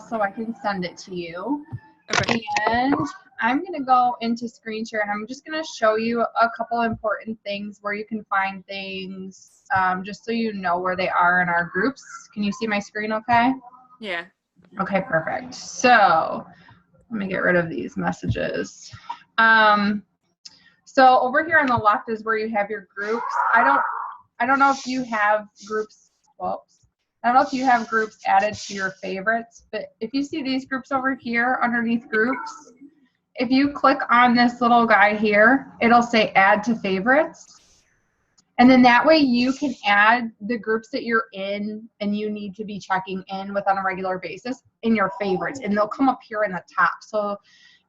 so I can send it to you. Okay. And I'm going to go into screen share, and I'm just going to show you a couple important things where you can find things, just so you know where they are in our groups. Can you see my screen okay? Yeah. Okay, perfect. So let me get rid of these messages. So over here on the left is where you have your groups. I don't know if you have groups. Whoops. I don't know if you have groups added to your favorites, but if you see these groups over here underneath groups, if you click on this little guy here, it'll say add to favorites. And then that way you can add the groups that you're in and you need to be checking in with on a regular basis in your favorites, and they'll come up here in the top. So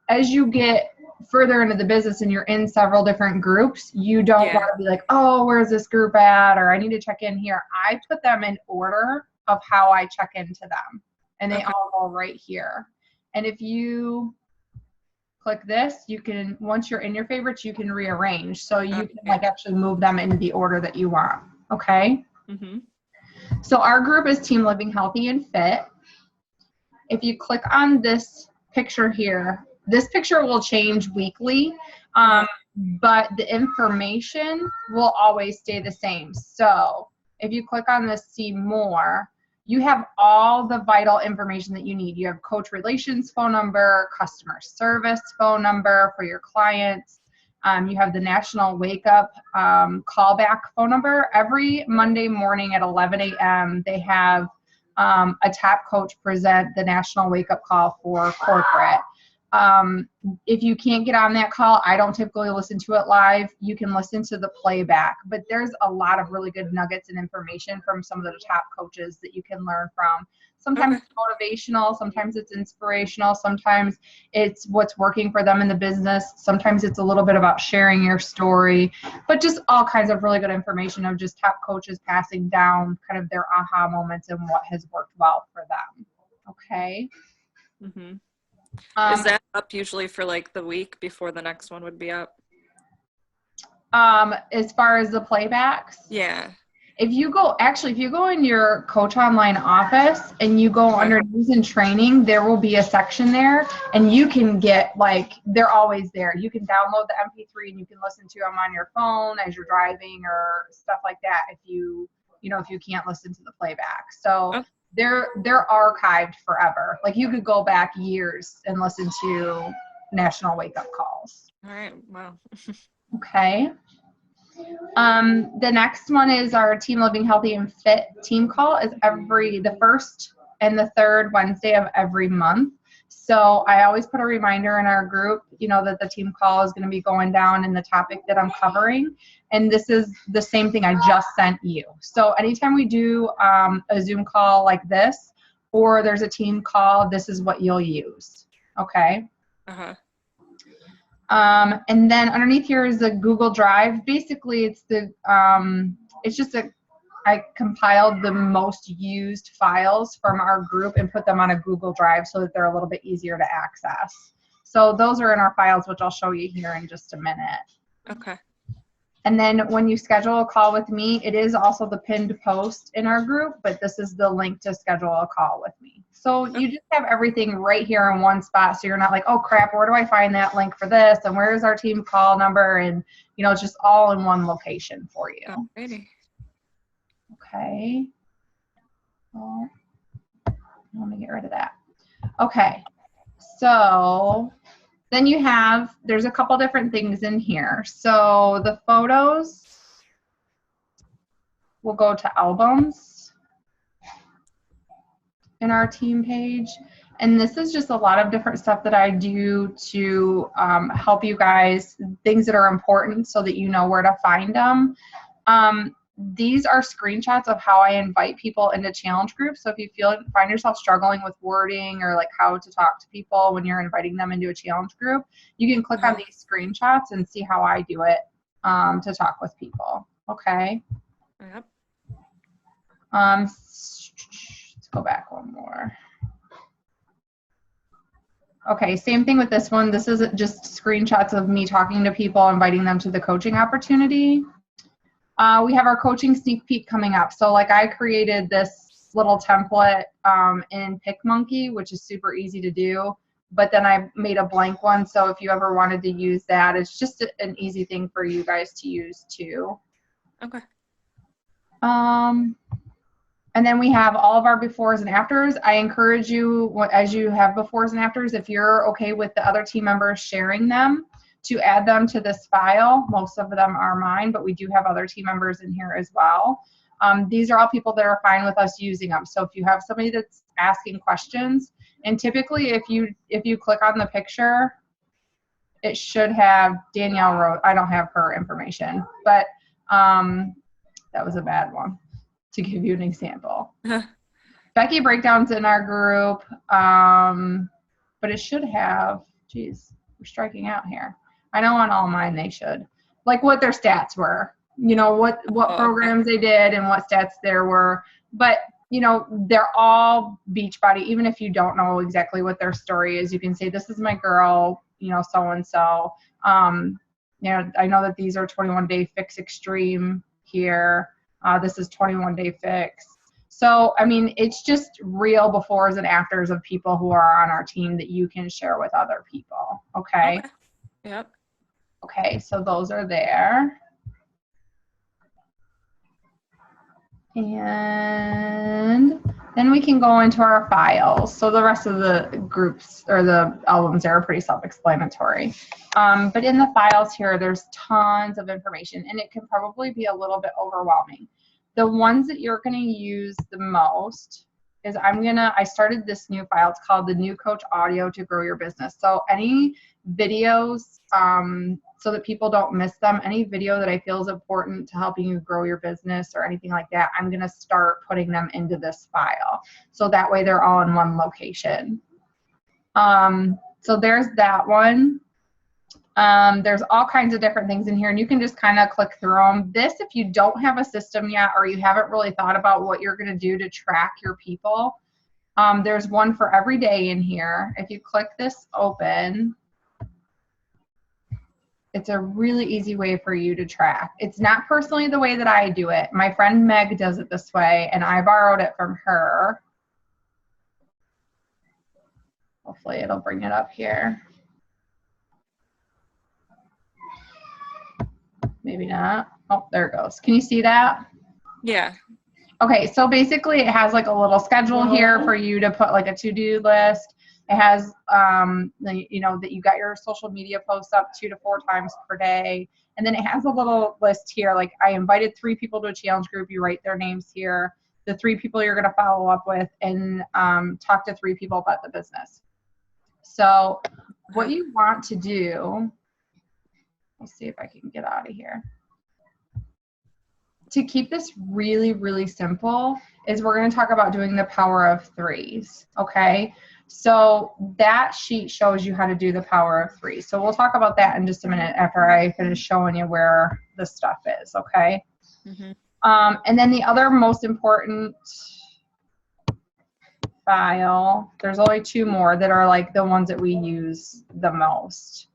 as you get further into the business and you're in several different groups, you don't want to be like, oh, where's this group at? Or I need to check in here. I put them in order of how I check into them. And they all go right here. And if you click this, you can, once you're in your favorites, you can rearrange. So you can like actually move them in the order that you want. Okay. Mm-hmm. So our group is Team Living Healthy and Fit. If you click on this picture here, this picture will change weekly, but the information will always stay the same. So if you click on this see more, you have all the vital information that you need. You have coach relations phone number, customer service phone number for your clients. You have the national wake up callback phone number. Every Monday morning at 11 a.m. they have a top coach present the national wake up call for corporate. If you can't get on that call, I don't typically listen to it live. You can listen to the playback, but there's a lot of really good nuggets and information from some of the top coaches that you can learn from. Sometimes it's motivational, sometimes it's inspirational, sometimes it's what's working for them in the business. Sometimes it's a little bit about sharing your story, but just all kinds of really good information of just top coaches passing down kind of their aha moments and what has worked well for them. Okay. Mm-hmm. Is that up usually for like the week before the next one would be up? As far as the playbacks? Yeah. If you go in your Coach Online office and you go under news and training, there will be a section there, and you can get they're always there. You can download the MP3 and you can listen to them on your phone as you're driving or stuff like that if you can't listen to the playback. So they're archived forever. Like you could go back years and listen to national wake up calls. All right. Wow. Okay. The next one is our Team Living Healthy and Fit team call is the first and the third Wednesday of every month. So I always put a reminder in our group, that the team call is going to be going down in the topic that I'm covering. And this is the same thing I just sent you. So anytime we do a Zoom call like this, or there's a team call, this is what you'll use. Okay. Uh-huh. And then underneath here is the Google Drive. Basically, it's I compiled the most used files from our group and put them on a Google Drive so that they're a little bit easier to access. So those are in our files, which I'll show you here in just a minute. Okay. And then when you schedule a call with me, it is also the pinned post in our group, but this is the link to schedule a call with me. So you just have everything right here in one spot. So you're not like, oh crap, where do I find that link for this? And where's our team call number? And it's just all in one location for you. Alrighty. Okay. Well, let me get rid of that. Okay. So then there's a couple different things in here. So the photos will go to albums in our team page. And this is just a lot of different stuff that I do to help you guys, things that are important so that you know where to find them. These are screenshots of how I invite people into challenge groups. So if you find yourself struggling with wording or like how to talk to people when you're inviting them into a challenge group, you can click on these screenshots and see how I do it to talk with people. Okay. Yep. Let's go back one more. Okay, same thing with this one. This is just screenshots of me talking to people, inviting them to the coaching opportunity. We have our coaching sneak peek coming up. So like I created this little template in PicMonkey, which is super easy to do. But then I made a blank one, so if you ever wanted to use that, it's just an easy thing for you guys to use too. Okay. And then we have all of our befores and afters. I encourage you, as you have befores and afters, if you're okay with the other team members sharing them, to add them to this file. Most of them are mine, but we do have other team members in here as well. These are all people that are fine with us using them. So if you have somebody that's asking questions, and typically if you click on the picture, it should have Danielle wrote. I don't have her information, but that was a bad one. To give you an example. Becky Breakdown's in our group, but it should have, geez, we're striking out here. I know on all mine they should. Like what their stats were, you know, what programs they did and what stats there were. But, you know, they're all Beachbody. Even if you don't know exactly what their story is, you can say, this is my girl, you know, so-and-so. You know, I know that these are 21-day fix extreme here. This is 21-day fix. So, I mean, it's just real befores and afters of people who are on our team that you can share with other people. Okay? Yep. Okay, so those are there. And then we can go into our files. So the rest of the groups or the albums there are pretty self-explanatory. But in the files here, there's tons of information, and it can probably be a little bit overwhelming. The ones that you're going to use the most is I started this new file. It's called the New Coach Audio to Grow Your Business. So any videos, so that people don't miss them, any video that I feel is important to helping you grow your business or anything like that, I'm going to start putting them into this file. So that way they're all in one location. So there's that one. There's all kinds of different things in here, and you can just kind of click through them. This, if you don't have a system yet or you haven't really thought about what you're going to do to track your people, there's one for every day in here. If you click this open, it's a really easy way for you to track. It's not personally the way that I do it. My friend Meg does it this way, and I borrowed it from her. Hopefully it'll bring it up here. Maybe not. Oh, there it goes. Can you see that? Yeah. Okay, so basically it has like a little schedule here for you to put like a to-do list. It has, you know, that you got your social media posts up 2 to 4 times per day. And then it has a little list here, like I invited 3 people to a challenge group. You write their names here, the 3 people you're going to follow up with, and talk to 3 people about the business. So what you want to do, let's see if I can get out of here. To keep this really, really simple is we're going to talk about doing the power of 3s, okay? So that sheet shows you how to do the power of 3. So we'll talk about that in just a minute after I finish showing you where the stuff is, okay? Mm-hmm. And then the other most important file, there's only 2 more that are like the ones that we use the most.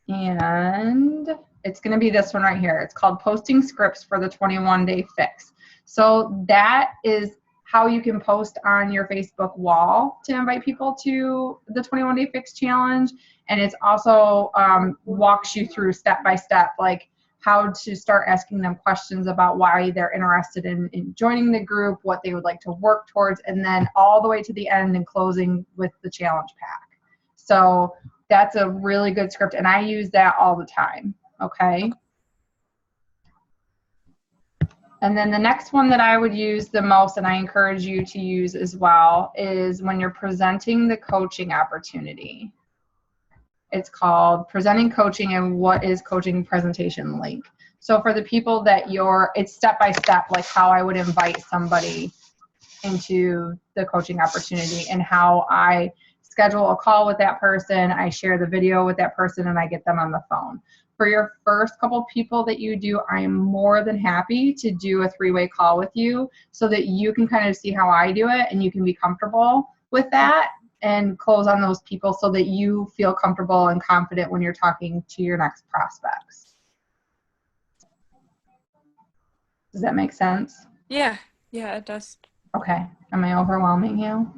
And it's going to be this one right here. It's called Posting Scripts for the 21-Day Fix. So that is how you can post on your Facebook wall to invite people to the 21-Day Fix Challenge. And it's also walks you through step by step, like how to start asking them questions about why they're interested in joining the group, what they would like to work towards, and then all the way to the end and closing with the challenge pack. So that's a really good script, and I use that all the time, okay? And then the next one that I would use the most, and I encourage you to use as well, is when you're presenting the coaching opportunity. It's called Presenting Coaching and What is Coaching Presentation Link. So for the people that it's step by step, like how I would invite somebody into the coaching opportunity and how I schedule a call with that person, I share the video with that person, and I get them on the phone. For your first couple people that you do, I am more than happy to do a 3-way call with you so that you can kind of see how I do it and you can be comfortable with that and close on those people so that you feel comfortable and confident when you're talking to your next prospects. Does that make sense? Yeah. Yeah, it does. Okay. Am I overwhelming you?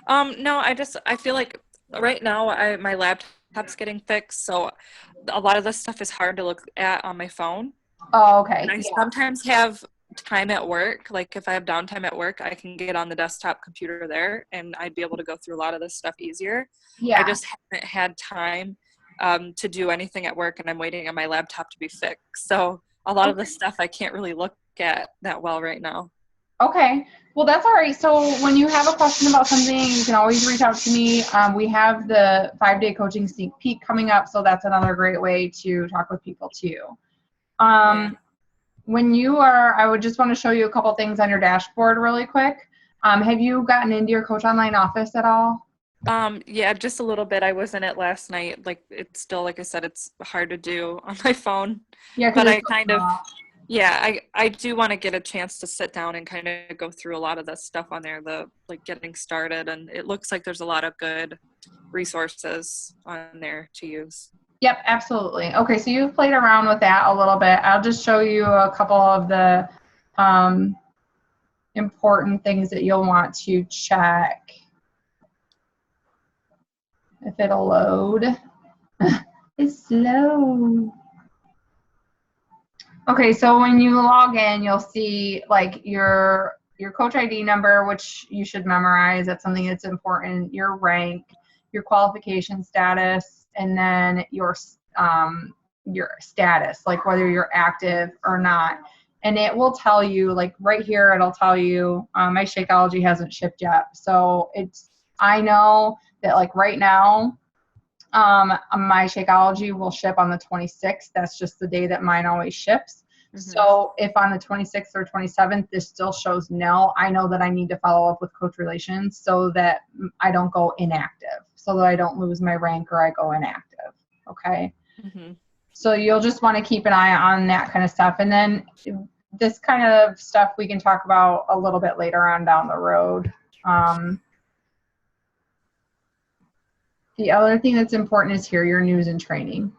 No, I feel like right now my laptop's getting fixed, so a lot of this stuff is hard to look at on my phone. Oh, And okay. I Yeah. sometimes have time at work, like if I have downtime at work, I can get on the desktop computer there and I'd be able to go through a lot of this stuff easier. I Yeah. just haven't had time to do anything at work and I'm waiting on my laptop to be fixed. So a lot of the stuff I can't really look at that well right now. Okay. Well, that's all right. So when you have a question about something, you can always reach out to me. We have the 5-day coaching sneak peek coming up, so that's another great way to talk with people too. Yeah. When you are, I would just want to show you a couple things on your dashboard really quick. Have you gotten into your Coach Online office at all? Yeah, just a little bit. I was in it last night. Like it's still, like I said, it's hard to do on my phone, Yeah, but because I it's so kind of, small. yeah, I do want to get a chance to sit down and kind of go through a lot of the stuff on there, the like getting started, and it looks like there's a lot of good resources on there to use. Yep, absolutely. Okay, so you've played around with that a little bit. I'll just show you a couple of the um, important things that you'll want to check if it'll load. It's slow. Okay, so when you log in, you'll see like your coach ID number, which you should memorize. That's something that's important. Your rank, your qualification status, and then your status, like whether you're active or not. And it will tell you, like right here, it'll tell you my Shakeology hasn't shipped yet. So I know that like right now, my Shakeology will ship on the 26th. That's just the day that mine always ships. Mm-hmm. So if on the 26th or 27th this still shows no, I know that I need to follow up with Coach Relations so that I don't go inactive, so that I don't lose my rank or I go inactive. Okay. Mm-hmm. So you'll just want to keep an eye on that kind of stuff. And then this kind of stuff we can talk about a little bit later on down the road. The other thing that's important is here, your news and training.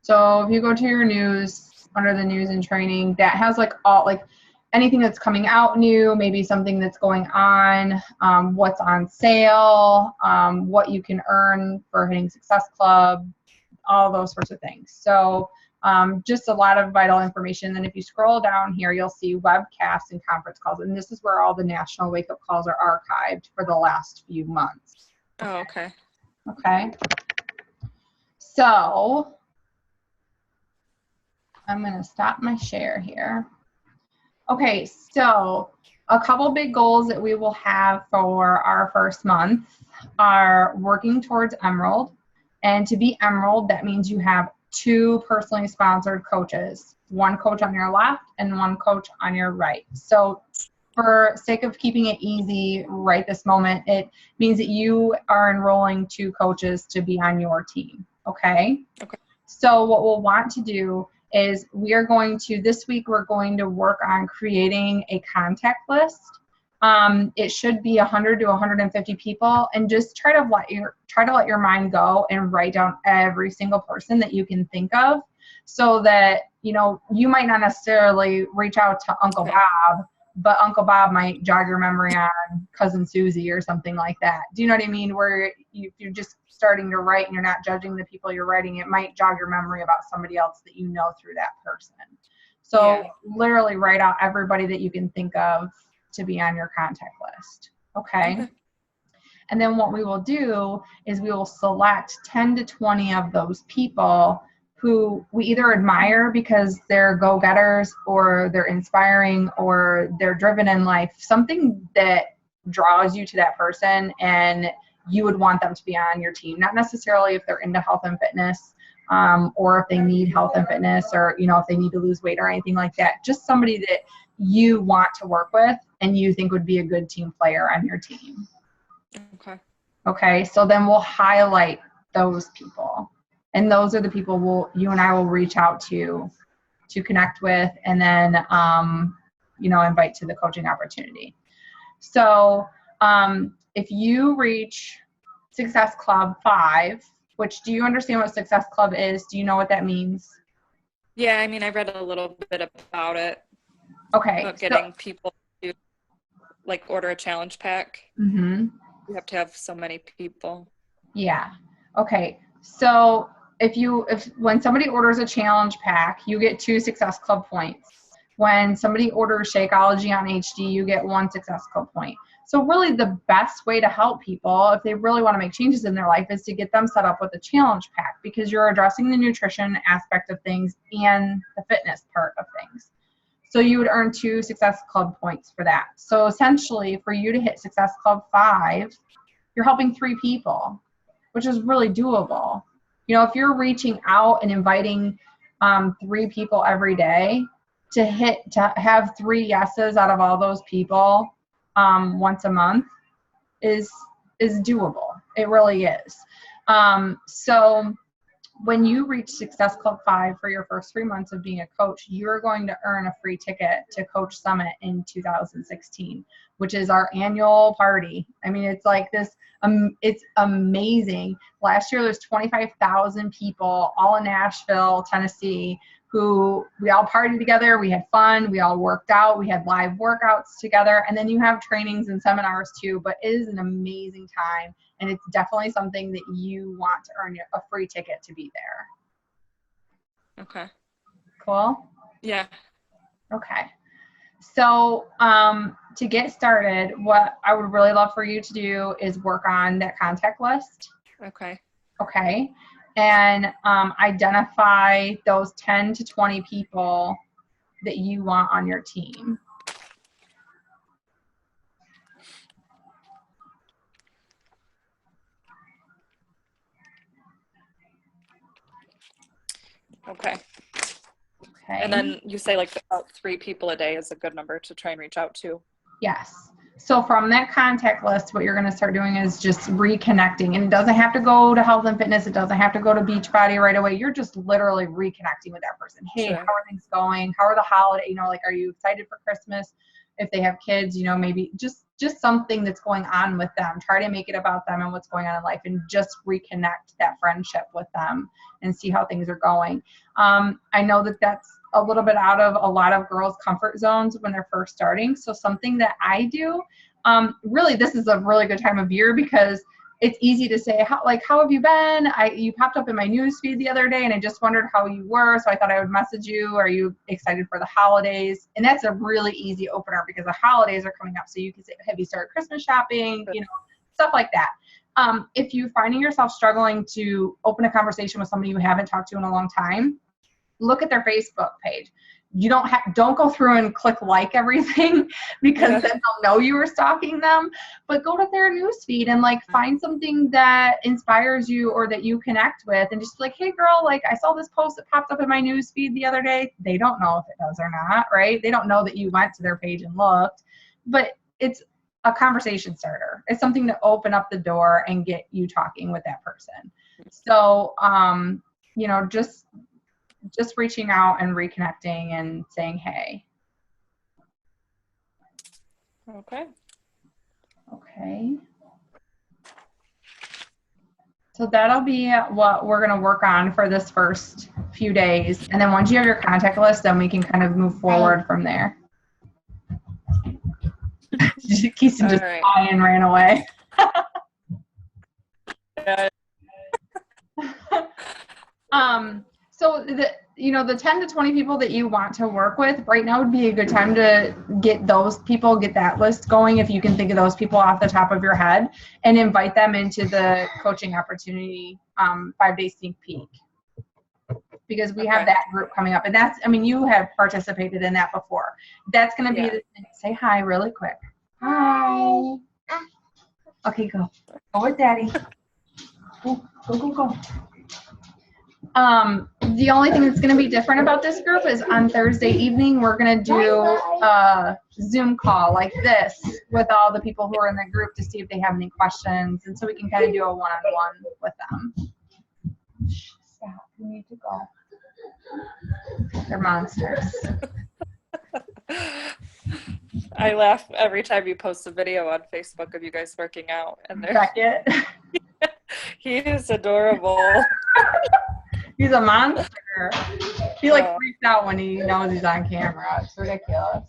So if you go to your news, under the news and training, that has like all, like anything that's coming out new, maybe something that's going on, what's on sale, what you can earn for hitting Success Club, all those sorts of things. So just a lot of vital information. Then if you scroll down here, you'll see webcasts and conference calls. And this is where all the national wake-up calls are archived for the last few months. Oh, okay. Okay. So I'm going to stop my share here. Okay, so a couple big goals that we will have for our first month are working towards Emerald. And to be Emerald, that means you have 2 personally sponsored coaches, 1 coach on your left and 1 coach on your right. So for sake of keeping it easy right this moment, it means that you are enrolling 2 coaches to be on your team, okay? Okay. So what we'll want to do is this week we're going to work on creating a contact list. It should be 100 to 150 people, and just try to let your mind go and write down every single person that you can think of, so that you might not necessarily reach out to Uncle Bob, but Uncle Bob might jog your memory on Cousin Susie or something like that. Do you know what I mean? Where you're just starting to write and you're not judging the people you're writing, it might jog your memory about somebody else that you know through that person. So literally write out everybody that you can think of to be on your contact list. Okay. And then what we will do is we will select 10 to 20 of those people who we either admire because they're go-getters, or they're inspiring, or they're driven in life, something that draws you to that person and you would want them to be on your team. Not necessarily if they're into health and fitness, or if they need health and fitness, or if they need to lose weight or anything like that. Just somebody that you want to work with and you think would be a good team player on your team. Okay, so then we'll highlight those people. And those are the people you and I will reach out to connect with, and then invite to the coaching opportunity. So if you reach Success Club 5, which, do you understand what Success Club is? Do you know what that means? Yeah, I mean, I read a little bit about it. Okay. About getting people to like order a challenge pack? Mm-hmm. You have to have so many people. Yeah. Okay. So when somebody orders a challenge pack, you get 2 Success Club points. When somebody orders Shakeology on HD, you get 1 Success Club point. So really the best way to help people if they really want to make changes in their life is to get them set up with a challenge pack, because you're addressing the nutrition aspect of things and the fitness part of things. So you would earn 2 Success Club points for that. So essentially for you to hit Success Club 5, you're helping 3 people, which is really doable. You know, if you're reaching out and inviting 3 people every day to have 3 yeses out of all those people once a month is doable. It really is. So when you reach Success Club 5 for your first 3 months of being a coach, you're going to earn a free ticket to Coach Summit in 2016, which is our annual party. I mean, it's like this, it's amazing. Last year, there's 25,000 people all in Nashville, Tennessee, who we all partied together. We had fun. We all worked out. We had live workouts together. And then you have trainings and seminars too, but it is an amazing time. And it's definitely something that you want to earn a free ticket to be there. Okay. Cool? Yeah. Okay. So to get started, what I would really love for you to do is work on that contact list. Okay. Okay. And identify those 10 to 20 people that you want on your team. Okay. Okay. And then you say like about 3 people a day is a good number to try and reach out to. Yes. So from that contact list, what you're going to start doing is just reconnecting. And it doesn't have to go to health and fitness. It doesn't have to go to Beachbody right away. You're just literally reconnecting with that person. Hey, Sure. How are things going? How are the holidays? You know, like, are you excited for Christmas? If they have kids, you know, maybe just something that's going on with them. Try to make it about them and what's going on in life, and just reconnect that friendship with them and see how things are going. I know that that's a little bit out of a lot of girls' comfort zones when they're first starting. So something that I do, really, this is a really good time of year because it's easy to say, how have you been? You popped up in my news feed the other day and I just wondered how you were. So I thought I would message you. Are you excited for the holidays? And that's a really easy opener because the holidays are coming up. So you can say, have you started Christmas shopping? You know, stuff like that. If you're finding yourself struggling to open a conversation with somebody you haven't talked to in a long time, look at their Facebook page. You don't go through and click like everything because then they'll know you were stalking them, but go to their newsfeed and like find something that inspires you or that you connect with and just like, hey girl, like I saw this post that popped up in my newsfeed the other day. They don't know if it does or not, right? They don't know that you went to their page and looked, but it's a conversation starter. It's something to open up the door and get you talking with that person. So, you know, just reaching out and reconnecting and saying, hey. Okay. So that'll be what we're going to work on for this first few days. And then once you have your contact list, then we can kind of move forward from there. Keiston just died and ran away. So the 10 to 20 people that you want to work with right now would be a good time to get that list going. If you can think of those people off the top of your head and invite them into the coaching opportunity 5-day sneak peek, because we have that group coming up. And that's, I mean, you have participated in that before. That's going to be say hi really quick. Hi. Okay, go with daddy. Go. The only thing that's going to be different about this group is on Thursday evening, we're going to do a Zoom call like this with all the people who are in the group to see if they have any questions. And so we can kind of do a one-on-one with them. Stop, you need to go. They're monsters. I laugh every time you post a video on Facebook of you guys working out. And Beckett. He is adorable. He's a monster. He freaks out when he knows he's on camera. It's ridiculous.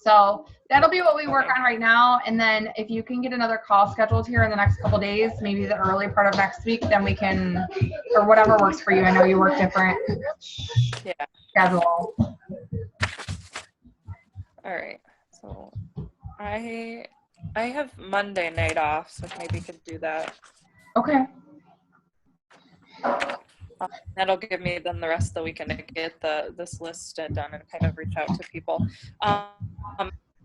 So that'll be what we work on right now. And then if you can get another call scheduled here in the next couple days, maybe the early part of next week, then we can, or whatever works for you. I know you work different schedule. All right. So I have Monday night off, so maybe you could do that. Okay. That'll give me then the rest of the weekend to get this list done and kind of reach out to people.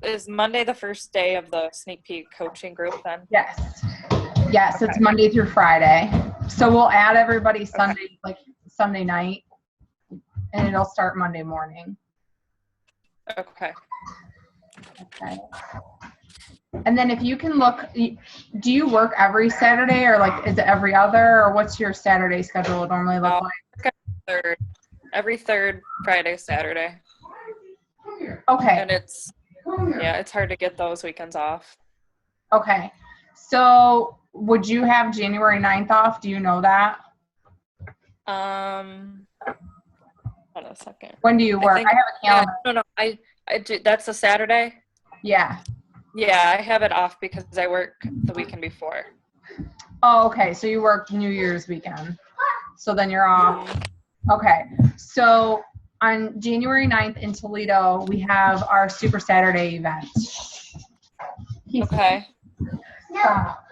Is Monday the first day of the sneak peek coaching group then? Yes. Yes, Okay. it's Monday through Friday. So we'll add everybody Sunday, like Sunday night, and it'll start Monday morning. Okay. Okay. And then if you can look, do you work every Saturday or like is it every other, or what's your Saturday schedule normally look like? Every third Friday, Saturday. Okay. And it's hard to get those weekends off. Okay. So would you have January 9th off? Do you know that? Hold on a second. When do you work? I have a calendar. No. I do, that's a Saturday? Yeah. Yeah, I have it off because I work the weekend before. Oh, okay. So you work New Year's weekend. So then you're off. Okay. So on January 9th in Toledo, we have our Super Saturday event. Okay. Stop.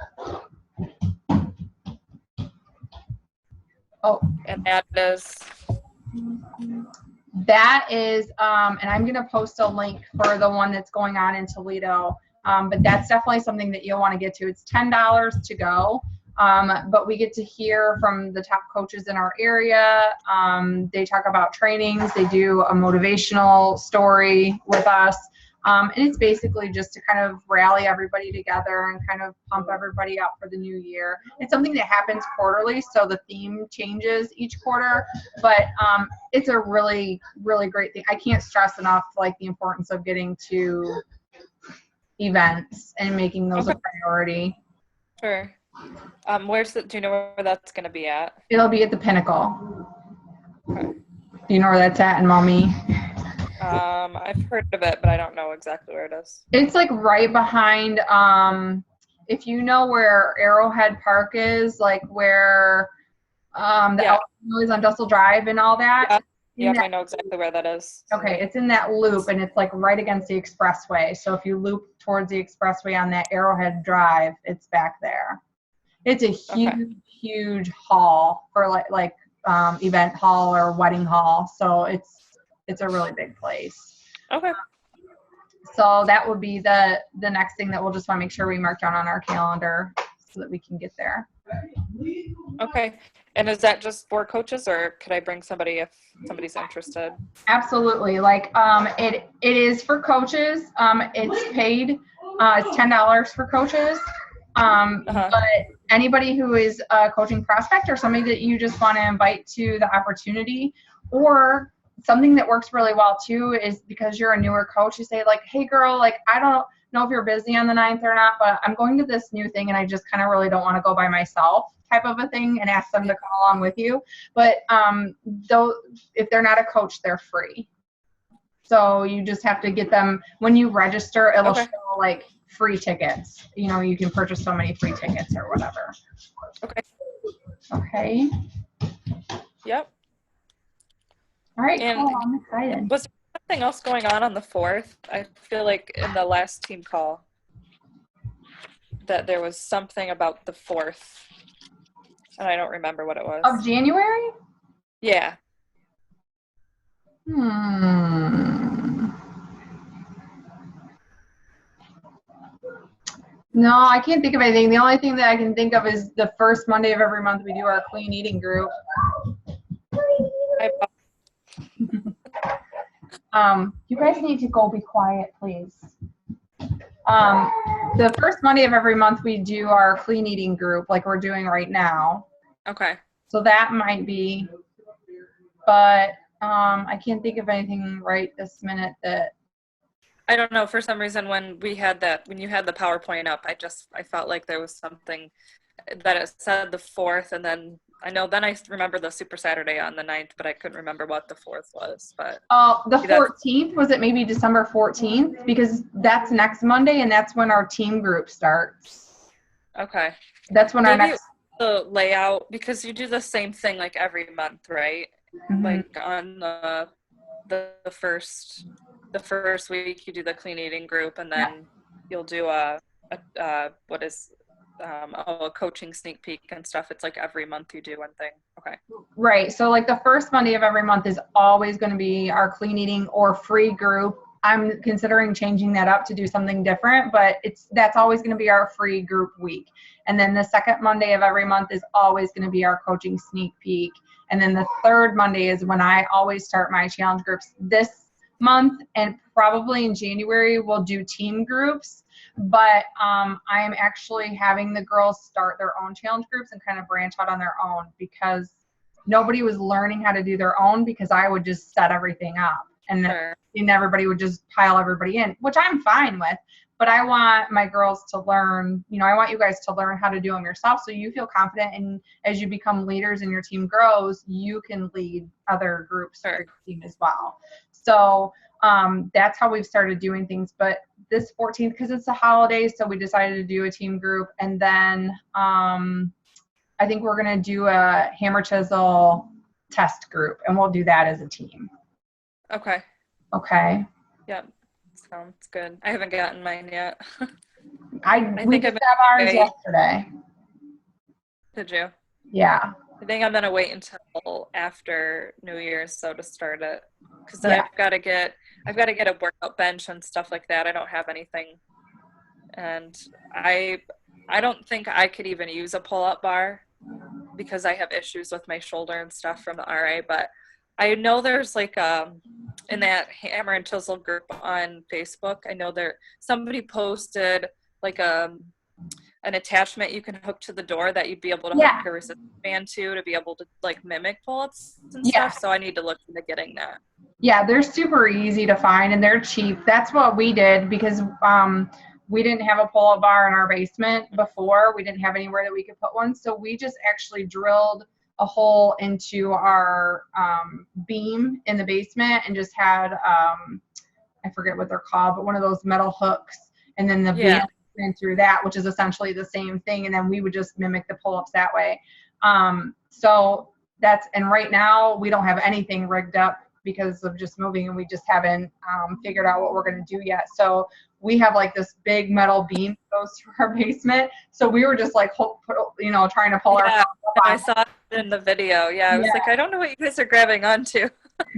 Oh. And that is? That is, and I'm going to post a link for the one that's going on in Toledo. But that's definitely something that you'll want to get to. It's $10 to go. But we get to hear from the top coaches in our area. They talk about trainings. They do a motivational story with us. And it's basically just to kind of rally everybody together and kind of pump everybody up for the new year. It's something that happens quarterly, so the theme changes each quarter. But it's a really, really great thing. I can't stress enough like the importance of getting to events and making those a priority. Sure. Do you know where that's going to be at? It'll be at the Pinnacle. Okay. Do you know where that's at in Maumee? I've heard of it, but I don't know exactly where it is. It's like right behind, if you know where Arrowhead Park is, like where the is on Dussel Drive and all that. Yeah, I know exactly where that is. Okay, it's in that loop, and it's like right against the expressway. So if you loop towards the expressway on that Arrowhead Drive, it's back there. It's a huge, huge hall for like event hall or wedding hall. So it's a really big place. Okay. So that would be the next thing that we'll just want to make sure we mark down on our calendar so that we can get there. Okay. And is that just for coaches, or could I bring somebody if somebody's interested? Absolutely. Like it is for coaches. It's paid. It's $10 for coaches. But anybody who is a coaching prospect or somebody that you just want to invite to the opportunity, or something that works really well too is because you're a newer coach, you say like, hey girl, like I don't know if you're busy on the 9th or not, but I'm going to this new thing and I just kind of really don't want to go by myself, type of a thing, and ask them to come along with you. But though if they're not a coach, they're free. So you just have to get them when you register. It'll show like free tickets. You know, you can purchase so many free tickets or whatever. Okay. Yep. All right, cool. I'm excited. Was there something else going on the 4th? I feel like in the last team call that there was something about the 4th, and I don't remember what it was. Of January? Yeah. No, I can't think of anything. The only thing that I can think of is the first Monday of every month we do our clean eating group. You guys need to go be quiet, please. The first Monday of every month we do our clean eating group like we're doing right now. Okay. So that might be, but I can't think of anything right this minute that. I don't know. For some reason, when you had the PowerPoint up, I felt like there was something that it said the 4th, and then I know then I remember the Super Saturday on the 9th, but I couldn't remember what the 4th was. But The 14th, was it maybe December 14th? Because that's next Monday, and that's when our team group starts. Okay. That's when maybe our next the layout, because you do the same thing like every month, right? Mhm. Like on the first week you do the clean eating group, and then you'll do a coaching sneak peek and stuff. It's like every month you do one thing. Okay. Right. So like the first Monday of every month is always going to be our clean eating or free group. I'm considering changing that up to do something different, but that's always going to be our free group week. And then the second Monday of every month is always going to be our coaching sneak peek. And then the third Monday is when I always start my challenge groups. This month and probably in January we'll do team groups, but I am actually having the girls start their own challenge groups and kind of branch out on their own, because nobody was learning how to do their own, because I would just set everything up and then everybody would just pile everybody in, which I'm fine with. But I want my girls to learn, I want you guys to learn how to do them yourself, so you feel confident, and as you become leaders and your team grows, you can lead other groups for your team as well. So that's how we've started doing things. But this 14th, because it's a holiday, so we decided to do a team group. And then I think we're going to do a hammer chisel test group, and we'll do that as a team. Okay. Okay. Yeah. Sounds good. I haven't gotten mine yet. We just have ours yesterday. Did you? Yeah. I think I'm gonna wait until after New Year's to start it, because I've got to get a workout bench and stuff like that. I don't have anything, and I don't think I could even use a pull-up bar because I have issues with my shoulder and stuff from the RA. But I know there's like in that hammer and chisel group on Facebook, I know somebody posted like an attachment you can hook to the door that you'd be able to hook a resistance band to be able to like mimic pull-ups and stuff. So I need to look into getting that. Yeah, they're super easy to find and they're cheap. That's what we did, because we didn't have a pull-up bar in our basement before. We didn't have anywhere that we could put one. So we just actually drilled a hole into our beam in the basement and just had, I forget what they're called, but one of those metal hooks. And then the beam ran through that, which is essentially the same thing. And then we would just mimic the pull-ups that way. So and right now we don't have anything rigged up because of just moving, and we just haven't figured out what we're going to do yet. So we have like this big metal beam that goes through our basement. So we were just like, trying to pull ourselves up. I saw it in the video. Yeah, I was like, I don't know what you guys are grabbing onto.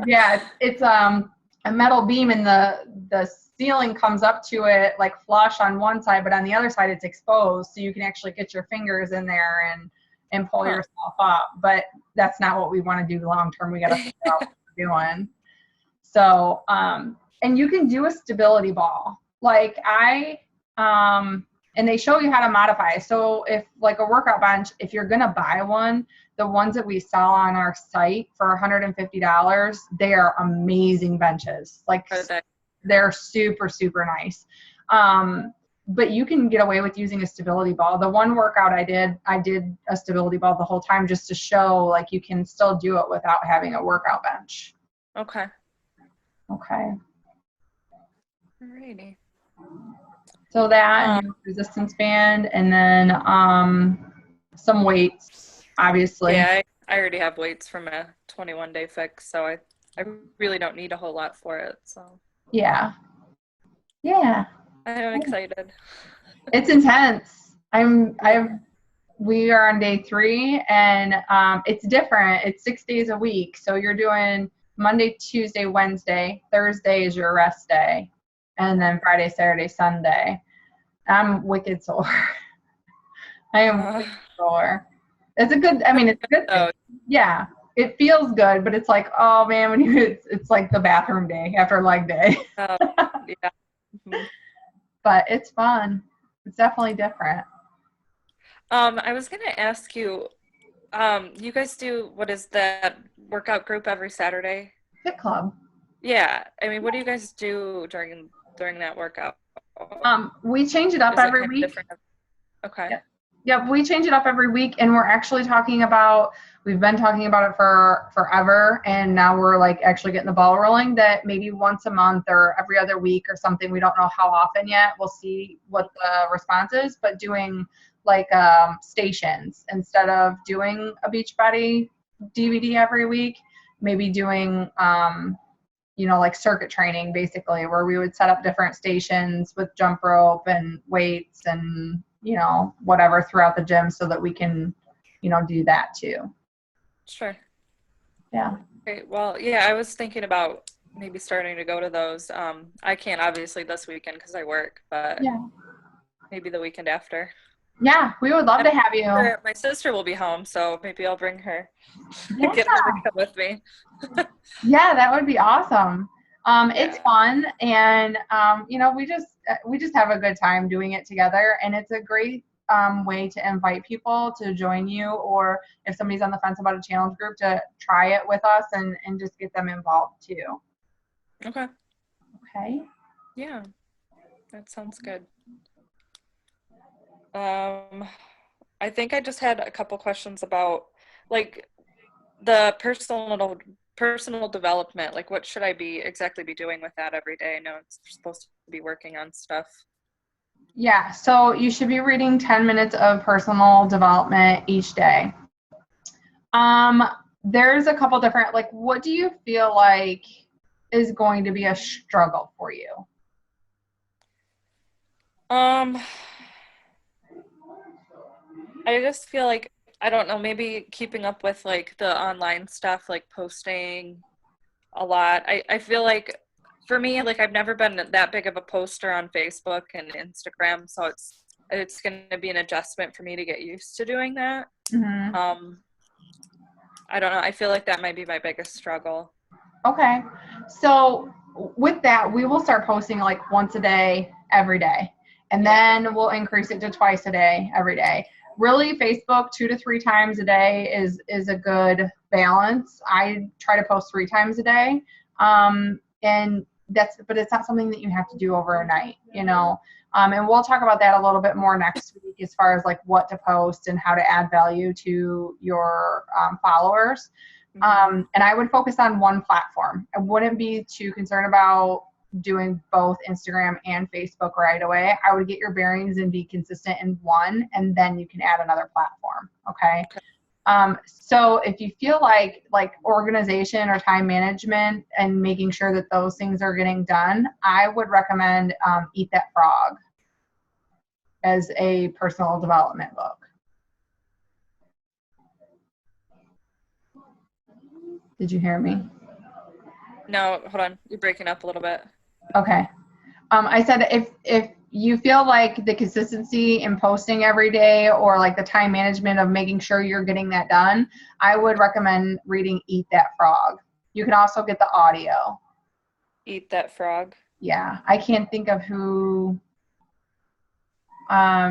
It's a metal beam, and the ceiling comes up to it like flush on one side, but on the other side it's exposed, so you can actually get your fingers in there and pull yourself up. But that's not what we want to do long term. We got to figure out what we're doing. So and you can do a stability ball. Like and they show you how to modify. So if like a workout bench, if you're going to buy one, the ones that we sell on our site for $150, they are amazing benches. Like they're super, super nice. But you can get away with using a stability ball. The one workout I did a stability ball the whole time, just to show like you can still do it without having a workout bench. Okay. Alrighty. So that resistance band, and then some weights, obviously. Yeah, I already have weights from a 21-day fix, so I really don't need a whole lot for it. So yeah, I'm excited. It's intense. We are on day 3, and it's different. It's 6 days a week, so you're doing Monday, Tuesday, Wednesday. Thursday is your rest day, and then Friday, Saturday, Sunday. I'm wicked sore. I am wicked sore. It's a good thing. Yeah, it feels good, but it's like, oh man, when it's like the bathroom day after leg day. Yeah. Mm-hmm. But it's fun. It's definitely different. I was gonna ask you, you guys do, what is that workout group every Saturday? Fit club. Yeah. I mean, what do you guys do during that workout? We change it up every week. Okay. Yeah. Yep, we change it up every week, and we're actually we've been talking about it for forever, and now we're like actually getting the ball rolling that maybe once a month or every other week or something, we don't know how often yet, we'll see what the response is, but doing like stations instead of doing a Beachbody DVD every week, maybe doing like circuit training basically, where we would set up different stations with jump rope and weights and whatever throughout the gym so that we can, do that too. Sure. Yeah. Great. Well, yeah, I was thinking about maybe starting to go to those. I can't obviously this weekend because I work, but Yeah. maybe the weekend after. Yeah, we would love to have you. My sister will be home, so maybe I'll bring her. Yeah. Get her to come with me. Yeah, that would be awesome. It's fun, and we just have a good time doing it together, and it's a great way to invite people to join you, or if somebody's on the fence about a challenge group, to try it with us and just get them involved too. Okay. Okay. Yeah, that sounds good. I think I just had a couple questions about like the personal development. Like, what should I exactly be doing with that every day? I know it's supposed to be working on stuff. Yeah, so you should be reading 10 minutes of personal development each day. There's a couple different, like, what do you feel like is going to be a struggle for you? I just feel like, I don't know, maybe keeping up with like the online stuff, like posting a lot. I feel like for me, like I've never been that big of a poster on Facebook and Instagram, so it's going to be an adjustment for me to get used to doing that. Mm-hmm. I don't know. I feel like that might be my biggest struggle. Okay. So with that, we will start posting like once a day, every day. And then we'll increase it to twice a day, every day. Really, Facebook 2 to 3 times a day is a good balance. I try to post 3 times a day. But it's not something that you have to do overnight, and we'll talk about that a little bit more next week as far as like what to post and how to add value to your followers. And I would focus on one platform. I wouldn't be too concerned about doing both Instagram and Facebook right away. I would get your bearings and be consistent in one, and then you can add another platform. Okay. So if you feel like organization or time management and making sure that those things are getting done, I would recommend Eat That Frog as a personal development book. Did you hear me? No, hold on. You're breaking up a little bit. Okay. I said if you feel like the consistency in posting every day or like the time management of making sure you're getting that done, I would recommend reading Eat That Frog. You can also get the audio. Eat That Frog. Yeah. I can't think of who. I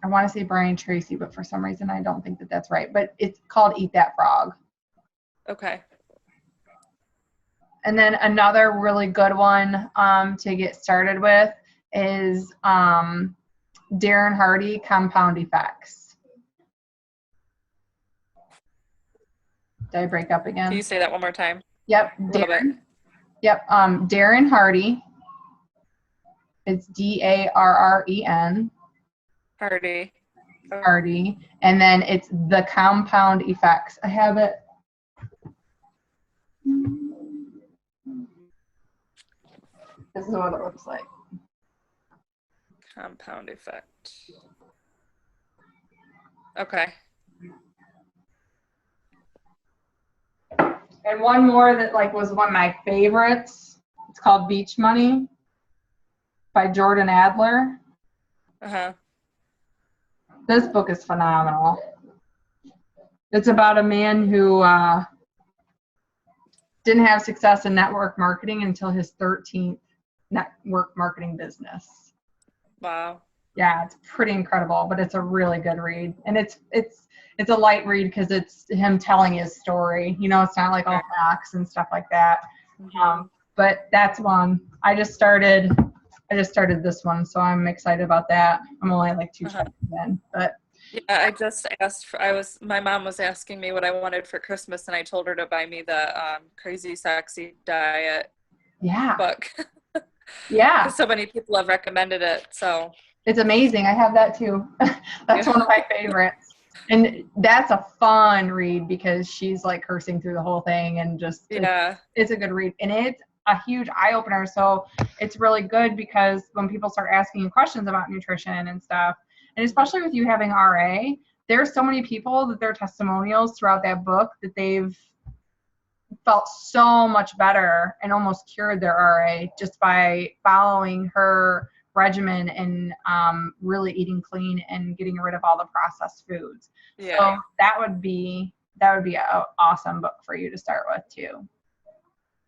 want to say Brian Tracy, but for some reason I don't think that that's right. But it's called Eat That Frog. Okay. And then another really good one to get started with is Darren Hardy, Compound Effects. Did I break up again? Can you say that one more time? Yep, Darren. Yep, Darren Hardy. It's Darren. Hardy. Hardy. And then it's The Compound Effects. I have it. This is what it looks like. Compound Effect. Okay. And one more that was one of my favorites. It's called Beach Money by Jordan Adler. Uh-huh. This book is phenomenal. It's about a man who didn't have success in network marketing until his 13th network marketing business. Wow. Yeah, it's pretty incredible, but it's a really good read. And it's a light read because it's him telling his story. It's not like all facts and stuff like that. Mm-hmm. But that's one. I just started I just started this one, so I'm excited about that. I'm only like 2 chapters in, but Yeah, I just asked my mom was asking me what I wanted for Christmas, and I told her to buy me the Crazy Sexy Diet yeah, book yeah, because so many people have recommended it. So it's amazing. I have that too. That's yeah. one of my favorites. And that's a fun read because she's like cursing through the whole thing and just Yeah. it's a good read. And it's a huge eye opener. So it's really good because when people start asking you questions about nutrition and stuff, and especially with you having RA, there's so many people that their testimonials throughout that book that they've felt so much better and almost cured their RA just by following her regimen and really eating clean and getting rid of all the processed foods. Yeah. So that would be an awesome book for you to start with too.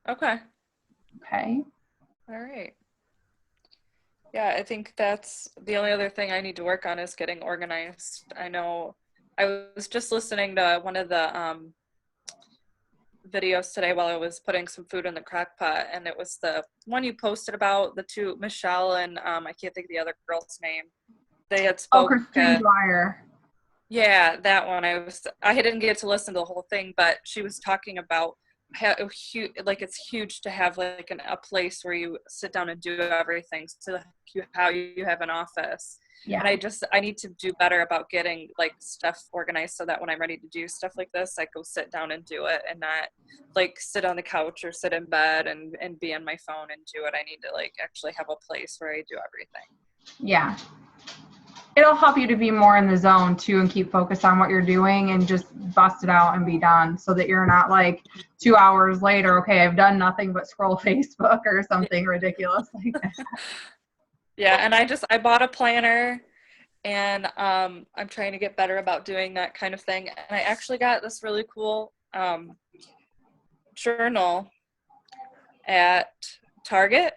Okay. Okay. All right. Yeah, I think that's the only other thing I need to work on is getting organized. I know I was just listening to one of the videos today while I was putting some food in the crock pot, and it was the one you posted about the two, Michelle and I can't think of the other girl's name. They had spoken. Christine Dwyer. Yeah, that one. I didn't get to listen to the whole thing, but she was talking about how like it's huge to have like a place where you sit down and do everything. So how you have an office. Yeah. And I need to do better about getting like stuff organized so that when I'm ready to do stuff like this, I go sit down and do it and not like sit on the couch or sit in bed and be on my phone and do it. I need to like actually have a place where I do everything. Yeah. It'll help you to be more in the zone too and keep focused on what you're doing and just bust it out and be done so that you're not like 2 hours later, okay, I've done nothing but scroll Facebook or something ridiculous like that. Yeah, and I bought a planner and I'm trying to get better about doing that kind of thing. And I actually got this really cool journal at Target.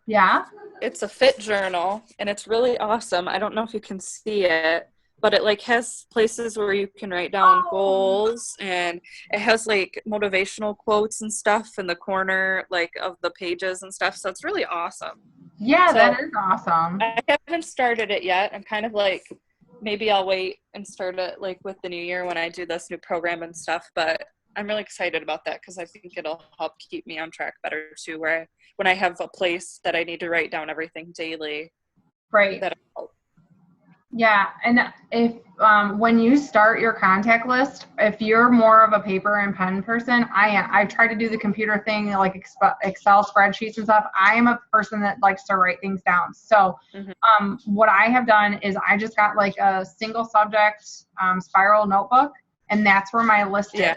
Yeah. It's a fit journal and it's really awesome. I don't know if you can see it, but it like has places where you can write down goals, and it has like motivational quotes and stuff in the corner like of the pages and stuff. So it's really awesome. Yeah, So that is awesome. I haven't started it yet. I'm kind of like, maybe I'll wait and start it like with the new year when I do this new program and stuff. But I'm really excited about that because I think it'll help keep me on track better too, where when I have a place that I need to write down everything daily. Right. That'll help. Yeah, and if when you start your contact list, if you're more of a paper and pen person, I try to do the computer thing like Excel spreadsheets and stuff. I am a person that likes to write things down. So what I have done is I just got like a single subject spiral notebook, and that's where my list is.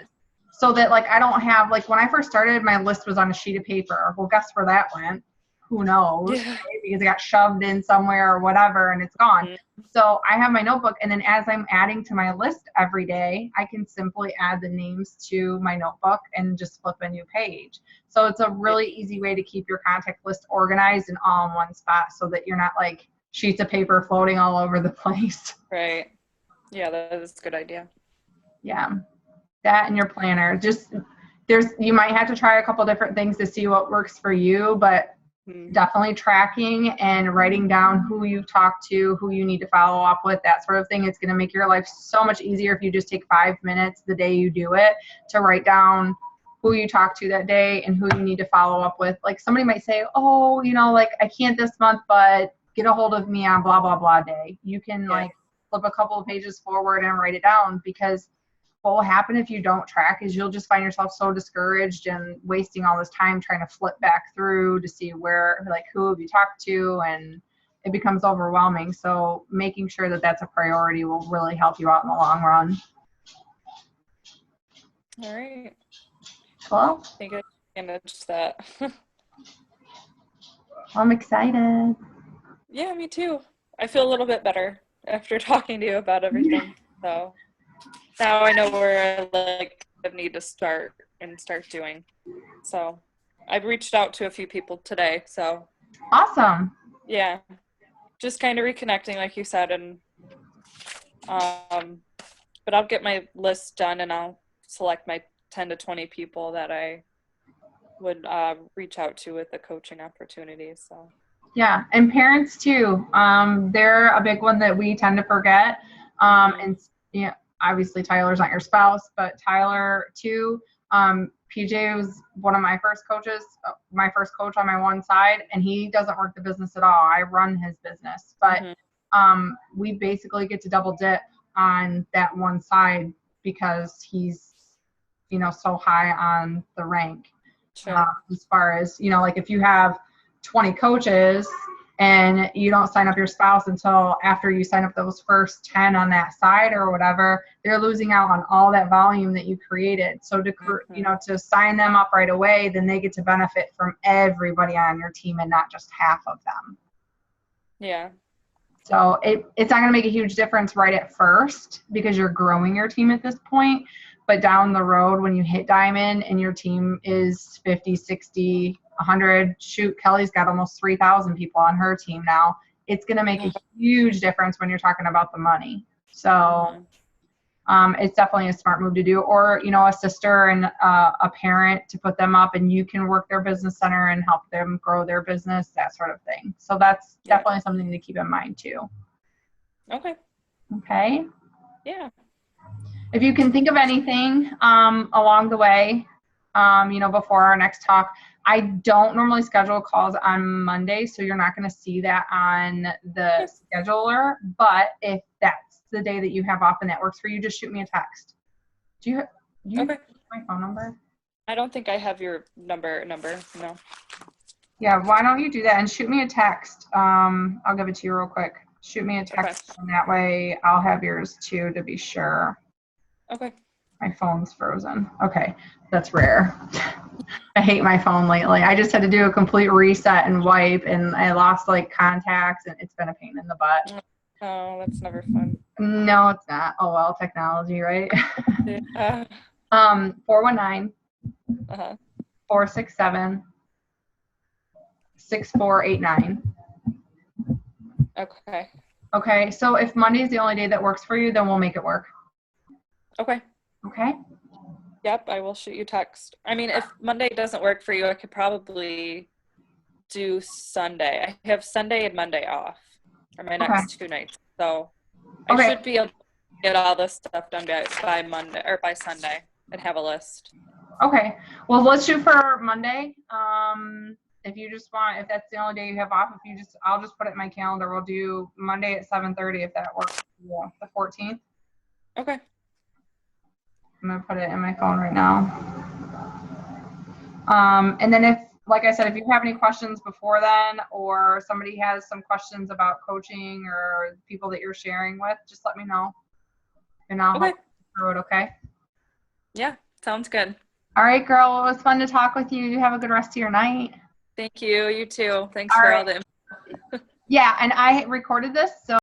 So that like I don't have like when I first started, my list was on a sheet of paper. Well, guess where that went? Who knows? Yeah. Right? Because it got shoved in somewhere or whatever and it's gone. So I have my notebook, and then as I'm adding to my list every day, I can simply add the names to my notebook and just flip a new page. So it's a really easy way to keep your contact list organized and all in one spot so that you're not like sheets of paper floating all over the place. Right. Yeah, that is a good idea. Yeah. That and your planner. Just you might have to try a couple different things to see what works for you, but definitely tracking and writing down who you've talked to, who you need to follow up with, that sort of thing. It's going to make your life so much easier if you just take 5 minutes the day you do it to write down who you talked to that day and who you need to follow up with. Like somebody might say, oh, like I can't this month, but get a hold of me on blah, blah, blah day. You can like flip a couple of pages forward and write it down, because what will happen if you don't track is you'll just find yourself so discouraged and wasting all this time trying to flip back through to see where, like, who have you talked to, and it becomes overwhelming. So making sure that that's a priority will really help you out in the long run. All right. Well, I think I can manage that. I'm excited. Yeah, me too. I feel a little bit better after talking to you about everything. So now I know where I need to start doing. So I've reached out to a few people today. So awesome. Yeah, just kind of reconnecting, like you said, and but I'll get my list done and I'll select my 10 to 20 people that I would reach out to with the coaching opportunities. So Yeah, and parents too. They're a big one that we tend to forget. And you know, obviously Tyler's not your spouse, but Tyler too. PJ was one of my first coaches, my first coach on my one side, and he doesn't work the business at all. I run his business, but we basically get to double dip on that one side because he's, you know, so high on the rank. Sure. As far as, you know, like if you have 20 coaches and you don't sign up your spouse until after you sign up those first 10 on that side or whatever, they're losing out on all that volume that you created. So to, you know, to sign them up right away, then they get to benefit from everybody on your team and not just half of them. Yeah. So it's not going to make a huge difference right at first because you're growing your team at this point. But down the road, when you hit diamond and your team is 50, 60, 100, shoot, Kelly's got almost 3,000 people on her team now. It's going to make a huge difference when you're talking about the money. So it's definitely a smart move to do. Or, you know, a sister and a parent to put them up and you can work their business center and help them grow their business, that sort of thing. So that's definitely something to keep in mind too. Okay. Okay. Yeah. If you can think of anything along the way, you know, before our next talk, I don't normally schedule calls on Monday, so you're not going to see that on the scheduler. But if that's the day that you have off and that works for you, just shoot me a text. Do you have my phone number? I don't think I have your number. No. Yeah, why don't you do that and shoot me a text? I'll give it to you real quick. Shoot me a text, and that way I'll have yours too to be sure. Okay. My phone's frozen. Okay, that's rare. I hate my phone lately. I just had to do a complete reset and wipe, and I lost like contacts, and it's been a pain in the butt. Oh, that's never fun. No, it's not. Oh well, technology, right? Yeah. 419 467 6489. Okay. Okay, so if Monday is the only day that works for you, then we'll make it work. Okay. Okay. Yep, I will shoot you text. I mean, if Monday doesn't work for you, I could probably do Sunday. I have Sunday and Monday off for my next 2 nights. So I should be able to get all this stuff done by Monday or by Sunday and have a list. Okay. Well, let's shoot for Monday. If you just want, if that's the only day you have off, I'll just put it in my calendar. We'll do Monday at 7:30 if that works. Yeah, the 14th. Okay. I'm gonna put it in my phone right now. And then if, like I said, if you have any questions before then, or somebody has some questions about coaching or people that you're sharing with, just let me know, and I'll help you through it. Okay. Yeah, sounds good. All right, girl. It was fun to talk with you. You have a good rest of your night. Thank you. You too. Thanks for all the info. Yeah, and I recorded this, so